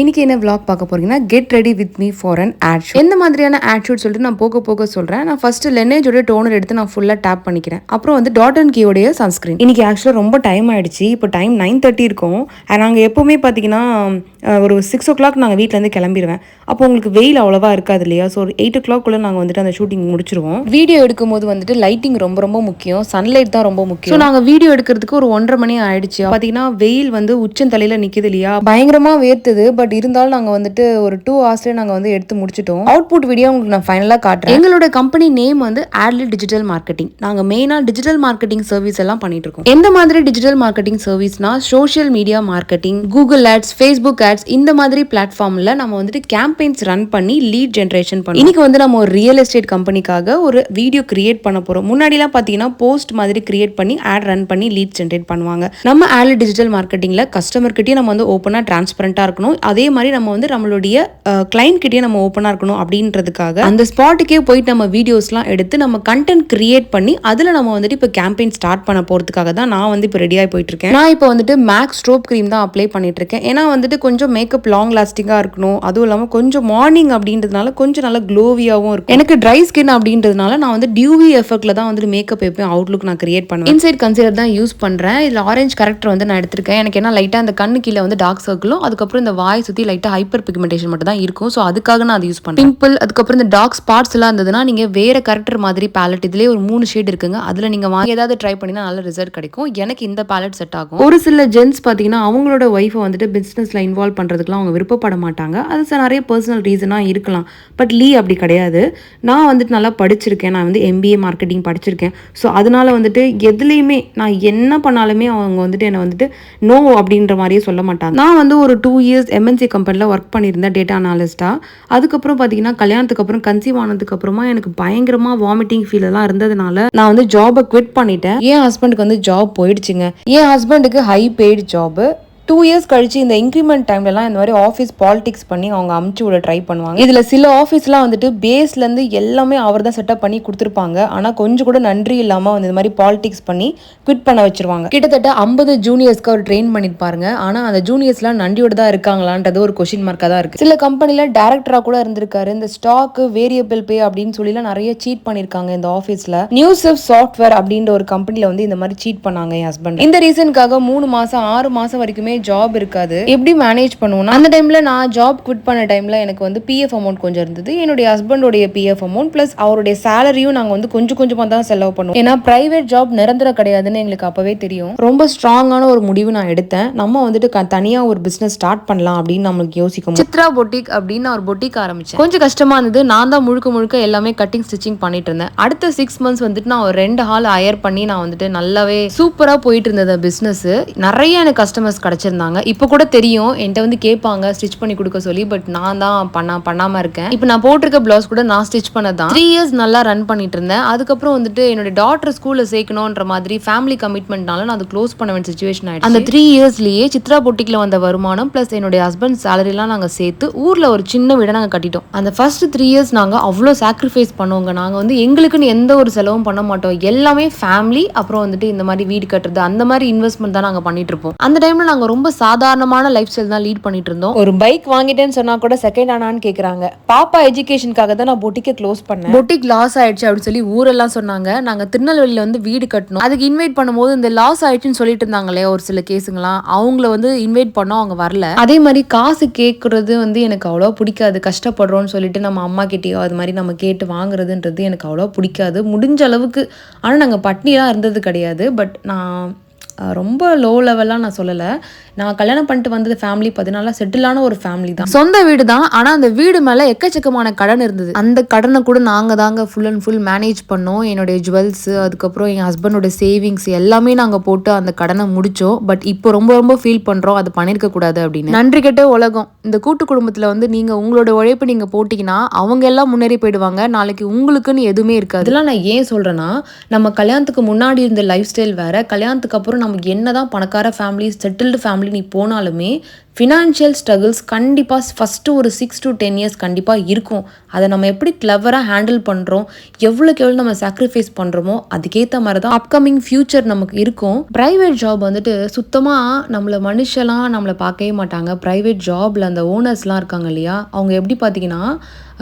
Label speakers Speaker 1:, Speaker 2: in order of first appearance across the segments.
Speaker 1: இன்னைக்கு என்ன vlog பார்க்க போறீங்கன்னா get ready with me for an ad shoot. எந்த மாதிரியான ஆட் ஷூட் சொல்லிட்டு நான் போக சொல்றேன். நான் ஃபர்ஸ்ட் லெனேஜோட டோனர் எடுத்து நான் ஃபுல்லா டேப் பண்ணிக்கிறேன். அப்புறம் வந்து டாட் அண்ட் கீயோடைய சன்ஸ்கிரீன். இன்னைக்கு ஆக்சுவலா ரொம்ப டைம் ஆயிடுச்சு. இப்போ டைம் 9:30 இருக்கும். நாங்கள் எப்பவுமே பார்த்தீங்கன்னா ஒரு 6 o'clock நாங்கள் வீட்டிலேருந்து கிளம்பிடுவேன். அப்போ உங்களுக்கு வெயில் அவ்வளோவா இருக்காது இல்லையா? ஸோ ஒரு 8 o'clock நாங்கள் வந்துட்டு அந்த ஷூட்டிங் முடிச்சிருவோம். வீடியோ எடுக்கும்போது வந்துட்டு லைட்டிங் ரொம்ப ரொம்ப முக்கியம். சன்லைட் தான் ரொம்ப முக்கியம். ஸோ நாங்கள் வீடியோ எடுக்கிறதுக்கு ஒரு 1:30 மணி ஆயிடுச்சு. பார்த்தீங்கன்னா வெயில் வந்து உச்சந்தலையில் நிற்கிது இல்லையா? பயங்கரமாக வேர்த்துது. பட் இருந்தாலும் நாங்கள் வந்துட்டு ஒரு 2 hours நாங்கள் வந்து எடுத்து முடிச்சிட்டோம். அவுட்புட் வீடியோ உங்களுக்கு நான் ஃபைனலாக காட்டுறேன். எங்களோட கம்பெனி நேம் வந்து ஆட்லி டிஜிட்டல் மார்க்கெட்டிங். நாங்கள் மெயினாக டிஜிட்டல் மார்க்கெட்டிங் சர்வீஸ் எல்லாம் பண்ணிட்டு இருக்கோம். எந்த மாதிரி டிஜிட்டல் மார்க்கெட்டிங் சர்வீஸ்னா social media marketing, Google ads, Facebook ads, இந்த மாதிரி பிளாட்ஃபார்ம்ல நம்ம வந்துட்டு கேம்பெயின்ஸ் ரன் பண்ணி லீட் ஜென்ரேஷன் பண்ணுவோம். இன்னைக்கு வந்து நம்ம ஒரு ரியல் எஸ்டேட் கம்பெனிக்காக ஒரு வீடியோ கிரியேட் பண்ண போறோம். முன்னாடிலாம் பார்த்தீங்கன்னா போஸ்ட் மாதிரி கிரியேட் பண்ணி ஆட் ரன் பண்ணி லீட் ஜென்ரேட் பண்ணுவாங்க. நம்ம ஆட்லி டிஜிட்டல் மார்க்கெட்டிங்ல கஸ்டமர் கிட்டே நம்ம வந்து ஓப்பனா டிரான்ஸ்பரண்டா இருக்கணும். அதே மாதிரி நம்ம வந்து நம்மளுடைய கிளைண்ட் கிட்டே நம்ம ஓப்பனா இருக்கணும் அப்படின்றதுக்காக அந்த ஸ்பாட்டுக்கே போயிட்டு நம்ம வீடியோஸ்லாம் எடுத்து நம்ம கண்டென்ட் கிரியேட் பண்ணி அதுல நம்ம வந்துட்டு இப்போ கேம்பெயின் ஸ்டார்ட் பண்ண போறதுக்காக தான் நான் வந்து இப்போ ரெடியாகி போயிட்டு இருக்கேன். நான் இப்போ வந்துட்டு மேக்ஸ் ஸ்ட்ரோப் கிரீம் தான் அப்ளை பண்ணிட்டு இருக்கேன். ஏன்னா வந்துட்டு கொஞ்சம் மேக்கப் லாங் லாஸ்டிங்கா இருக்கணும். அதுவும் இல்லாமல் கொஞ்சம் மார்னிங் அப்படின்றதுனால கொஞ்சம் நல்லா க்ளோவியாகவும் இருக்கும். எனக்கு ட்ரை ஸ்கின் அப்படின்றதுனால நான் வந்து டியூவி எஃபெக்ட்ல தான் வந்து மேக்கப் எப்பயும் அவுட்லுக் நான் கிரியேட் பண்ணுவேன். இன்சைட் கன்சீலர் தான் யூஸ் பண்றேன். இதுல ஆரஞ்சு கரெக்டர் வந்து நான் எடுத்திருக்கேன். எனக்கு என்ன லைட்டா அந்த கண்ணு கீழே வந்து டார்க் சர்க்கிளும் அதுக்கப்புறம் இந்த வாய் சுத்தி லைட்டா ஹைப்பர் பிக்மெண்டேஷன் மட்டும் தான் இருக்கும். ஸோ அதுக்காக நான் அதை யூஸ் பண்றேன். பிம்பிள் அதுக்கப்புறம் இந்த டார்க் ஸ்பாட்ஸ் எல்லாம் இருந்ததுன்னா நீங்க வேற கரெக்டர் மாதிரி பேலட் இதுலேயே ஒரு 3 ஷேட் இருக்குங்க. அதுல நீங்க வாங்கி ஏதாவது ட்ரை பண்ணினா நல்ல ரிசல்ட் கிடைக்கும். எனக்கு இந்த பேலட் செட் ஆகும். ஒரு சில ஜென்ஸ் பாத்தீங்கன்னா அவங்களோட ஒய்ஃபை வந்துட்டு பிசினஸ்ல இன்வால்வ் பண்றதுக்குலாம் அவங்க விருப்பப்பட மாட்டாங்க. அது நிறைய பர்சனல் ரீசனா இருக்கலாம். பட் லீ அப்படி கிடையாது. நான் வந்துட்டு நல்லா படிச்சிருக்கேன். நான் வந்து MBA மார்க்கெட்டிங் படிச்சிருக்கேன். ஸோ அதனால வந்துட்டு எதுலேயுமே நான் என்ன பண்ணாலுமே அவங்க வந்துட்டு என்னை வந்துட்டு நோ அப்படின்ற மாதிரியே சொல்ல மாட்டாங்க. நான் வந்து ஒரு 2 years MNC கம்பெனியில் ஒர்க் பண்ணியிருந்தேன் டேட்டா அனாலிஸ்டா. அதுக்கப்புறம் பார்த்தீங்கன்னா கல்யாணத்துக்கு அப்புறம் கன்சீவ் ஆனதுக்கு அப்புறமா எனக்கு பயங்கரமா வாமிட்டிங் ஃபீல் எல்லாம் இருந்ததுனால நான் வந்து ஜாபை குவிட் பண்ணிட்டேன். என் ஹஸ்பண்டுக்கு வந்து ஜாப் போயிடுச்சுங்க. என் ஹஸ்பண்டுக்கு ஹை பெய்டு ஜாப். 2 years கழிச்சு இந்த இன்க்ரிமெண்ட் டைம்லலாம் இந்த மாதிரி ஆஃபீஸ் பாலிடிக்ஸ் பண்ணி அவங்க அமுச்சு விட ட்ரை பண்ணுவாங்க. இதில் சில ஆஃபீஸ்லாம் வந்துட்டு பேஸ்லேருந்து எல்லாமே அவர் தான் செட்டப் பண்ணி கொடுத்துருப்பாங்க. ஆனால் கொஞ்சம் கூட நன்றி இல்லாமல் வந்து இந்த மாதிரி பாலிடிக்ஸ் பண்ணி குவிட் பண்ண வச்சிருவாங்க. கிட்டத்தட்ட 50 ஜூனியர்ஸ்க்கு அவர் ட்ரெயின் பண்ணியிருப்பாருங்க. ஆனால் அந்த ஜூனியர்ஸ்லாம் நன்றியோட தான் இருக்காங்களான்றது ஒரு கொஸ்டின் மார்க்காக தான் இருக்குது. சில கம்பெனியில் டேரக்டராக கூட இருந்திருக்காரு. இந்த ஸ்டாக்கு வேரியபிள் பே அப்படின்னு சொல்லிலாம் நிறைய சீட் பண்ணியிருக்காங்க இந்த ஆஃபீஸில். நியூஸிஃப் சாஃப்ட்வேர் அப்படின்ற ஒரு கம்பெனியில் வந்து இந்த மாதிரி சீட் பண்ணாங்க என் ஹஸ்பண்ட். இந்த ரீசனுக்காக 3 மாதம் 6 மாதம் வரைக்குமே ஜாப் இருக்காது. எப்படி மேனேஜ் பண்ணுவோம்னா அந்த டைம்ல நான் ஜாப் குவிட் பண்ண டைம்ல எனக்கு வந்து பிஎஃப் அமௌண்ட் கொஞ்சம் இருந்தது. என்னுடைய ஹஸ்பண்டோடைய பிஎஃப் அமௌண்ட் பிளஸ் அவருடைய சேலரியும் நாங்க வந்து கொஞ்சம் கொஞ்சமா தான் செலவு பண்ணுவோம். ஏன்னா பிரைவேட் ஜாப் நிரந்தரம் கிடையாதுன்னு எங்களுக்கு அப்பவே தெரியும். ரொம்ப ஸ்ட்ராங்கான ஒரு முடிவு நான் எடுத்தேன். நம்ம வந்துட்டு தனியா ஒரு பிசினஸ் ஸ்டார்ட் பண்ணலாம் அப்படின்னு நம்மளுக்கு யோசிக்கும். சித்ரா பொட்டிக் அப்படின்னு ஒரு பொட்டிக் ஆரம்பிச்சேன். கொஞ்சம் கஷ்டமா இருந்தது. நான் தான் முழுக்க எல்லாமே கட்டிங் ஸ்டிச்சிங் பண்ணிட்டு இருந்தேன். அடுத்த 6 months வந்துட்டு நான் ஒரு 2 ஹால் ஹையர் பண்ணி நான் வந்துட்டு நல்லாவே சூப்பரா போயிட்டு இருந்தது பிசினஸ். நிறைய எனக்கு கஸ்டமர்ஸ் கிடைச்சிருந்தாங்க. இப்போ கூட தெரியும் என்கிட்ட வந்து கேட்பாங்க ஸ்டிச் பண்ணி கொடுக்க சொல்லி. பட் நான் தான் பண்ணாம இருக்கேன். இப்போ நான் போட்டிருக்க பிளவுஸ் கூட நான் ஸ்டிச் பண்ணதான். 3 years நல்லா ரன் பண்ணிட்டு இருந்தேன். அதுக்கப்புறம் வந்துட்டு என்னோட டாட்டர் ஸ்கூல்ல சேர்க்கணும்ன்ற மாதிரி ஃபேமிலி கமிட்மெண்ட்னால நான் அது க்ளோஸ் பண்ண வேண்டிய சிச்சுவேஷன் ஆயிடுச்சு. அந்த 3 yearsலயே சித்ரா பொட்டிக்ல வந்த வருமானம் பிளஸ் என்னுடைய ஹஸ்பண்ட் சேலரி எல்லாம் நாங்க சேர்த்து ஊர்ல ஒரு சின்ன வீடை நாங்க கட்டிட்டோம். அந்த ஃபர்ஸ்ட் 3 years நாங்க அவ்வளோ சாக்ரிஃபைஸ் பண்ணுவோங்க. நாங்க வந்து எங்களுக்குன்னு எந்த ஒரு செலவும் பண்ண மாட்டோம். எல்லாமே ஃபேமிலி அப்புறம் வந்துட்டு இந்த மாதிரி வீடு கட்டுறது அந்த மாதிரி இன்வெஸ்ட்மெண்ட் தான் நாங்க பண்ணிட்டு இருப்போம். அந்த டைம்ல நாங்க ரொம்ப சாதாரணமான லைஃப் ஸ்டைல் தான் லீட் பண்ணிட்டு இருந்தோம். ஒரு பைக் வாங்கிட்டேன்னு சொன்னா கூட செகண்ட் ஆனான்னு கேக்குறாங்க. பாப்பா எஜுகேஷனுக்காக தான் நான் பொட்டிக்கை க்ளோஸ் பண்ணேன். பொட்டிக் லாஸ் ஆயிடுச்சு அப்படின்னு சொல்லி ஊரெல்லாம் சொன்னாங்க. நாங்க திருநெல்வேலியில வந்து வீடு கட்டணும். அதுக்கு இன்வைட் பண்ணும்போது இந்த லாஸ் ஆயிடுச்சுன்னு சொல்லிட்டு இருந்தாங்களே ஒரு சில கேஸுங்களாம், அவங்கள வந்து இன்வைட் பண்ணோம். அவங்க வரல. அதே மாதிரி காசு கேட்கறது வந்து எனக்கு அவ்வளோ பிடிக்காது. கஷ்டப்படுறோம்னு சொல்லிட்டு நம்ம அம்மா கிட்டேயோ அது மாதிரி நம்ம கேட்டு வாங்குறதுன்றது எனக்கு அவ்வளோ பிடிக்காது. முடிஞ்ச அளவுக்கு. ஆனால் நாங்கள் பட்னிலாம் இருந்தது கிடையாது. பட் நான் ரொம்ப லோ லெவலாக நான் சொல்லலை. நான் கல்யாணம் பண்ணிட்டு வந்தது ஃபேமிலி பார்த்தீங்கன்னா செட்டிலான ஒரு ஃபேமிலி தான். சொந்த வீடு தான். ஆனால் அந்த வீடு மேலே எக்கச்சக்கமான கடன் இருந்தது. அந்த கடனை கூட நாங்கள் தாங்க ஃபுல் அண்ட் ஃபுல் மேனேஜ் பண்ணோம். என்னுடைய ஜுவல்ஸ் அதுக்கப்புறம் என் ஹஸ்பண்டோட சேவிங்ஸ் எல்லாமே நாங்கள் போட்டு அந்த கடனை முடித்தோம். பட் இப்போ ரொம்ப ஃபீல் பண்ணுறோம் அது பண்ணியிருக்க கூடாது அப்படின்னு. நன்றி கெட்ட உலகம். இந்த கூட்டு குடும்பத்தில் வந்து நீங்கள் உங்களோட உழைப்பு நீங்கள் போட்டிங்கன்னா அவங்க எல்லாம் முன்னேறி போயிடுவாங்க. நாளைக்கு உங்களுக்குன்னு எதுவுமே இருக்காது. இதெல்லாம் நான் ஏன் சொல்கிறேன்னா நம்ம கல்யாணத்துக்கு முன்னாடி இருந்த லைஃப் ஸ்டைல் வேறு. கல்யாணத்துக்கு அப்புறம் நமக்கு என்னதான் பணக்கார ஃபேமிலி செட்டில்டு ஃபேமிலி நீ போனாலுமே ஃபினான்ஷியல் ஸ்ட்ரகிள்ஸ் கண்டிப்பாக ஃபஸ்ட்டு ஒரு 6 to 10 இயர்ஸ் கண்டிப்பாக இருக்கும். அதை நம்ம எப்படி கிளவராக ஹேண்டில் பண்ணுறோம், எவ்வளோக்கு எவ்வளோ நம்ம சாக்ரிஃபைஸ் பண்ணுறோமோ அதுக்கேற்ற மாதிரி தான் அப்கமிங் ஃப்யூச்சர் நமக்கு இருக்கும். ப்ரைவேட் ஜாப் வந்துட்டு சுத்தமாக நம்மளை பார்க்கவே மாட்டாங்க. ப்ரைவேட் ஜாபில் அந்த ஓனர்ஸ்லாம் இருக்காங்க இல்லையா, அவங்க எப்படி பார்த்தீங்கன்னா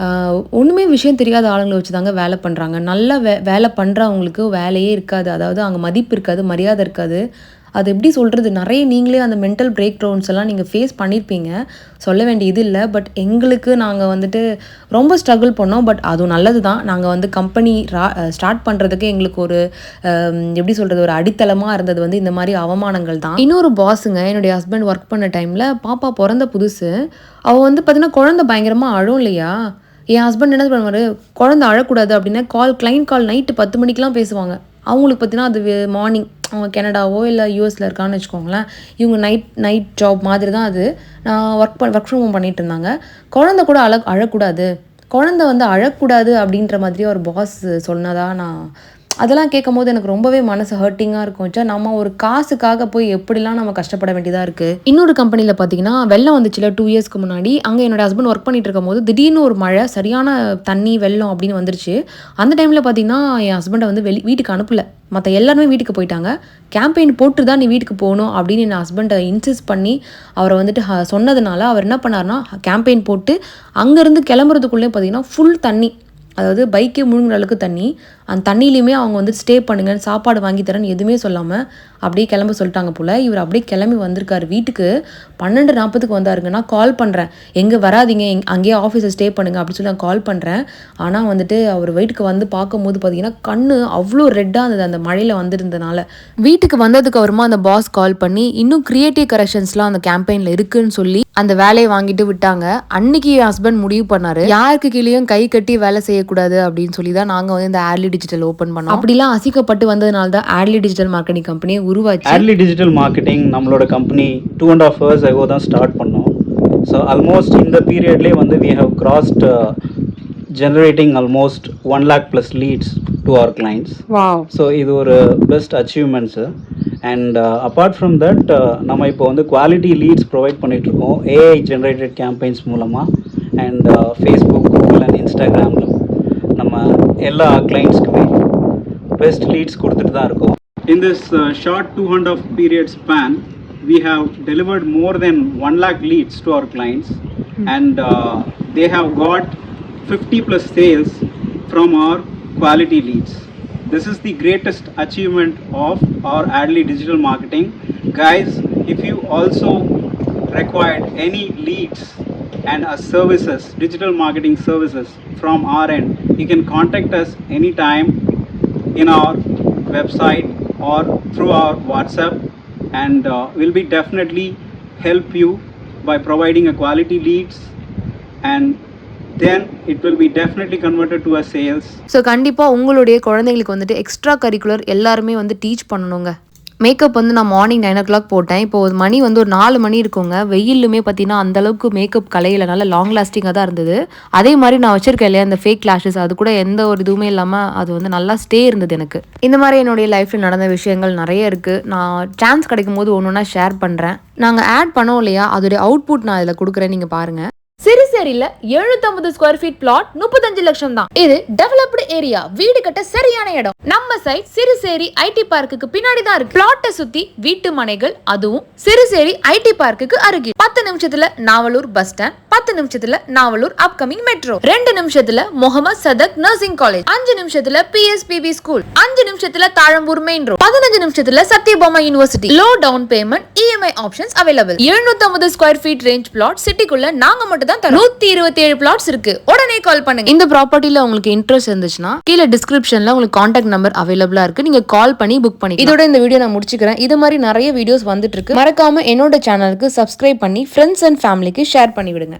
Speaker 1: ஒன்றுமே விஷயம் தெரியாத ஆளுங்களை வச்சு தாங்க வேலை பண்ணுறாங்க. நல்லா வேலை பண்ணுறவங்களுக்கு வேலையே இருக்காது. அதாவது அங்கே மதிப்பு இருக்காது, மரியாதை இருக்காது. அது எப்படி சொல்கிறது, நிறைய நீங்களே அந்த மென்டல் பிரேக் டவுன்ஸ் எல்லாம் நீங்கள் ஃபேஸ் பண்ணியிருப்பீங்க, சொல்ல வேண்டிய இது இல்லை. பட் எங்களுக்கு நாங்கள் வந்துட்டு ரொம்ப ஸ்ட்ரகிள் பண்ணோம். பட் அதுவும் நல்லது தான். நாங்கள் வந்து கம்பெனி ஸ்டார்ட் பண்ணுறதுக்கு எங்களுக்கு ஒரு எப்படி சொல்கிறது, ஒரு அடித்தளமாக இருந்தது வந்து இந்த மாதிரி அவமானங்கள் தான். இன்னொரு பாஸுங்க, என்னுடைய ஹஸ்பண்ட் ஒர்க் பண்ண டைமில் பாப்பா பிறந்த புதுசு, அவள் வந்து பார்த்தீங்கன்னா குழந்தை பயங்கரமாக அழும் இல்லையா. என் ஹஸ்பண்ட் என்ன பண்ணுவார், குழந்தை அழக்கூடாது அப்படின்னா கிளைண்ட் கால் நைட்டு 10 மணிக்கெலாம் பேசுவாங்க. அவங்களுக்கு பார்த்தீங்கன்னா அது மார்னிங், அவங்க கனடாவோ இல்லை யூஎஸில் இருக்கான்னு வச்சுக்கோங்களேன். இவங்க நைட் ஜாப் மாதிரி தான் அது. நான் ஒர்க் ஃப்ரம் ஹோம் பண்ணிகிட்டு இருந்தாங்க. குழந்தை கூட அழக்கூடாது, குழந்தை வந்து அழக்கூடாது அப்படின்ற மாதிரி ஒரு பாஸ் சொன்னதாக நான் அதெல்லாம் கேட்கும் போது எனக்கு ரொம்பவே மனசு ஹர்ட்டிங்காக இருக்கும். நம்ம ஒரு காசுக்காக போய் எப்படிலாம் நம்ம கஷ்டப்பட வேண்டியதாக இருக்குது. இன்னொரு கம்பெனியில் பார்த்தீங்கன்னா வெள்ளம் வந்துச்சுல 2 இயர்ஸ்க்கு முன்னாடி. அங்கே என்னோட ஹஸ்பண்ட் ஒர்க் பண்ணிட்டு இருக்கும் போது திடீர்னு ஒரு மழை, சரியான தண்ணி வெள்ளம் அப்படின்னு வந்துருச்சு. அந்த டைமில் பார்த்தீங்கன்னா என் ஹஸ்பண்டை வந்து வீட்டுக்கு அனுப்பல. மற்ற எல்லாருமே வீட்டுக்கு போயிட்டாங்க. கேம்பெயின் போட்டு தான் நீ வீட்டுக்கு போகணும் அப்படின்னு என் ஹஸ்பண்டை இன்சிஸ்ட் பண்ணி அவரை வந்துட்டு சொன்னதுனால அவர் என்ன பண்ணார்னா, கேம்பெயின் போட்டு அங்கேருந்து கிளம்புறதுக்குள்ளே பார்த்தீங்கன்னா ஃபுல் தண்ணி, அதாவது பைக்கே முழுங்குற அளவுக்கு தண்ணி. அந்த தண்ணியிலையுமே அவங்க வந்து ஸ்டே பண்ணுங்க, சாப்பாடு வாங்கி தரேன்னு எதுவுமே சொல்லாமல் அப்படியே கிளம்ப சொல்லிட்டாங்க போல். இவர் அப்படியே கிளம்பி வந்திருக்காரு வீட்டுக்கு. 12:40 வந்தாருங்க. நான் கால் பண்ணுறேன், எங்கே வராதிங்க, அங்கேயே ஆஃபீஸில் ஸ்டே பண்ணுங்க அப்படின்னு சொல்லி நான் கால் பண்ணுறேன். ஆனால் வந்துட்டு அவர் வீட்டுக்கு வந்து பார்க்கும்போது பார்த்தீங்கன்னா கண்ணு அவ்வளோ ரெட்டாக இருந்தது அந்த மழையில் வந்திருந்தனால. வீட்டுக்கு வந்ததுக்கு அப்புறமா அந்த பாஸ் கால் பண்ணி இன்னும் கிரியேட்டிவ் கரெக்ஷன்ஸ்லாம் அந்த கேம்பெயினில் இருக்குன்னு சொல்லி அந்த வேலையை வாங்கிட்டு விட்டாங்க. அன்னைக்கு என் ஹஸ்பண்ட் முடிவு பண்ணாரு, யாருக்கு கீழேயும் கை கட்டி வேலை செய்யக்கூடாது அப்படின்னு சொல்லி தான் நாங்கள் வந்து இந்த ஆட்லி டிஜிட்டல் ஓப்பன் பண்ணோம். அப்படிலாம் அசிக்கப்பட்டு வந்ததுனால தான் ஆட்லி டிஜிட்டல் மார்க்கெட்டிங் கம்பெனியை உருவாச்சு.
Speaker 2: ஆட்லி டிஜிட்டல் மார்க்கெட்டிங் நம்மளோட கம்பெனி 2.5 years ago தான் ஸ்டார்ட் பண்ணோம். ஸோ ஆல்மோஸ்ட் இந்த பீரியட்லேயே வந்து we have crossed generating almost 1 lakh plus leads to our clients.
Speaker 1: Wow.
Speaker 2: So இது ஒரு best achievements. And apart from that நம்ம இப்போ வந்து குவாலிட்டி லீட்ஸ் ப்ரொவைட் பண்ணிகிட்ருக்கோம் ஏஐ ஜென்ரேட்டட் கேம்பெயின்ஸ் மூலமாக. அண்ட் ஃபேஸ்புக், கூகுள் அண்ட் இன்ஸ்டாகிராமில் நம்ம எல்லா கிளைண்ட்ஸ்க்குமே பெஸ்ட் லீட்ஸ் கொடுத்துட்டு தான் இருக்கோம். In this short 2.5 period span, we have delivered more than 1 lakh leads to our clients, and they have got 50 plus sales from our quality leads. This is the greatest achievement of our Adley digital marketing. Guys, if you also required any leads and services, digital marketing services from our end, you can contact us anytime in our website or through our WhatsApp, and we'll be definitely help you by providing a quality leads, and then it will be definitely converted to a sales.
Speaker 1: So கண்டிப்பாக உங்களுடைய குழந்தைங்களுக்கு வந்துட்டு extra curricular எல்லாருமே வந்து teach பண்ணணுங்க. Makeup வந்து நான் morning 9 o'clock போட்டேன். இப்போ மணி வந்து ஒரு 4 மணி இருக்குங்க. வெயிலுமே பார்த்தீங்கன்னா அந்தளவுக்கு மேக்கப் கலையில் நல்லா லாங் லாஸ்டிங்காக தான் இருந்தது. அதே மாதிரி நான் வச்சிருக்கேன் இல்லையா அந்த ஃபேக் லேஷஸ், அது கூட எந்த ஒரு இதுவுமே இல்லாமல் அது வந்து நல்லா ஸ்டே இருந்தது எனக்கு. இந்த மாதிரி என்னுடைய லைஃப்பில் நடந்த விஷயங்கள் நிறைய இருக்குது. நான் சான்ஸ் கிடைக்கும் போது ஒன்று ஒன்றா ஷேர் பண்ணுறேன். நாங்கள் ஆட் பண்ணோம் இல்லையா, அதோடைய அவுட்புட் நான் இதில் கொடுக்குறேன், நீங்கள் பாருங்கள். சிறுசேரியில 750 ஸ்கொயர் ஃபீட் பிளாட் 35 லட்சம் தான். இது டெவலப்டு ஏரியா, வீடு கட்ட சரியான இடம். நம்ம சைட் சிறுசேரி ஐடி பார்க்குக்கு பின்னாடி தான் இருக்கு. பிளாட்டை சுத்தி வீட்டு மனைகள், அதுவும் சிறுசேரி ஐடி பார்க்குக்கு அருகில். 10 நிமிஷத்துல நாவலூர் பஸ் ஸ்டாண்ட், 10 நிமிஷத்துல நாவலூர் அப்கமிங் மெட்ரோ, 2 நிமிஷத்துல முகமது சதக் நர்சிங் காலேஜ், 5 நிமிஷத்துல பிஎஸ்பிபி ஸ்கூல், 5 நிமிஷத்துல தாழம்பூர் மெயின் ரோட், 15 நிமிஷத்துல Sathyabama university. Low down payment, EMI options available. 750 square feet range flat சிட்டிக்குள்ள நாங்க மட்டும் 127 பிளாட்ஸ் இருக்கு. உடனே கால் பண்ணுங்க. இந்த ப்ராப்பர்ட்டில உங்களுக்கு இன்ட்ரெஸ்ட் இருந்துச்சுன்னா கீழே டிஸ்கிரிப்ஷன்ல உங்களுக்கு கான்டாக்ட் நம்பர் அவைலபிளா இருக்கு. நீங்க கால் பண்ணி புக் பண்ணி. இதோட இந்த வீடியோ நான் முடிச்சுக்கிறேன். இது மாதிரி நிறைய வீடியோஸ் வந்துட்டு இருக்கு. மறக்காம என்னோட சேனலுக்கு சப்ஸ்கிரைப் பண்ணி ஃப்ரெண்ட்ஸ் அண்ட் ஃபேமிலிக்கு ஷேர் பண்ணி விடுங்க.